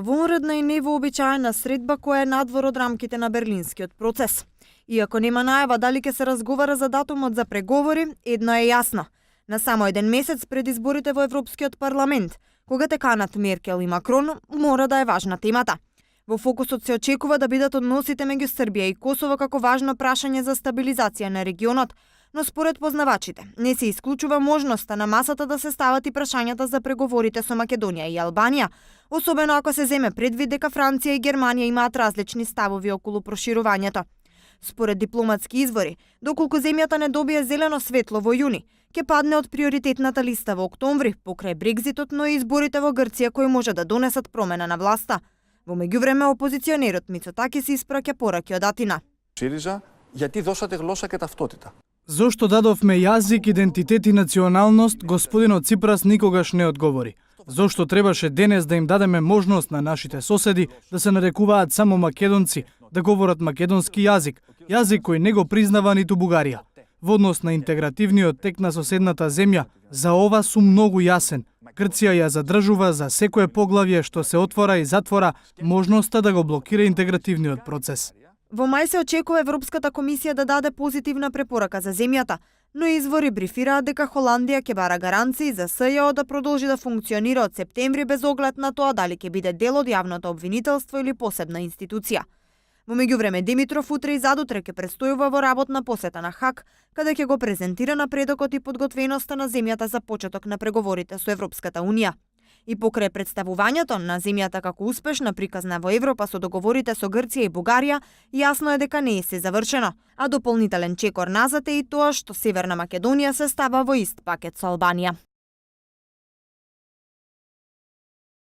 Вонредна и невообичаена средба која е надвор од рамките на Берлинскиот процес. Иако нема најава дали ќе се разговара за датумот за преговори, едно е јасно. На само еден месец пред изборите во Европскиот парламент, кога теканат Меркел и Макрон, мора да е важна темата. Во фокусот се очекува да бидат односите меѓу Србија и Косово како важно прашање за стабилизација на регионот, но според познавачите не се исклучува можноста на масата да се стават и прашањата за преговорите со Македонија и Албанија, особено ако се земе предвид дека Франција и Германија имаат различни ставови околу проширувањето. Според дипломатски извори, доколку земјата не добие зелено светло во јуни, ќе падне од приоритетната листа во октомври покрај Брекзитот, но и изборите во Грција кои може да донесат промена на власта. Во меѓувреме опозиционерот Мицотакис испраќа пораки од Атина. ΣΥΡΙΖΑ, γιατί δώσατε γλώσσα και ταυτότητα. Зошто дадовме јазик, идентитет и националност, господинот Ципрас никогаш не одговори. Зошто требаше денес да им дадеме можност на нашите соседи да се нарекуваат само македонци, да говорат македонски јазик, јазик кој не го признава ниту Бугарија. Во однос на интегративниот тек на соседната земја, за ова сум многу јасен. Грција ја задржува за секое поглавје што се отвора и затвора можноста да го блокира интегративниот процес. Во мај се очекува Европската комисија да даде позитивна препорака за земјата, но извори брифираат дека Холандија ќе бара гаранции за СЈО да продолжи да функционира од септември без оглед на тоа дали ќе биде дел од јавното обвинителство или посебна институција. Во меѓувреме Димитров утре и задутре ќе престојува во работна посета на ХАГ, каде ќе го презентира напредокот и подготвеноста на земјата за почеток на преговорите со Европската Унија. И покрај представувањето на земјата како успешна приказна во Европа со договорите со Грција и Бугарија, јасно е дека не е се завршено, а дополнителен чекор назад е и тоа што Северна Македонија се става во ист пакет со Албанија.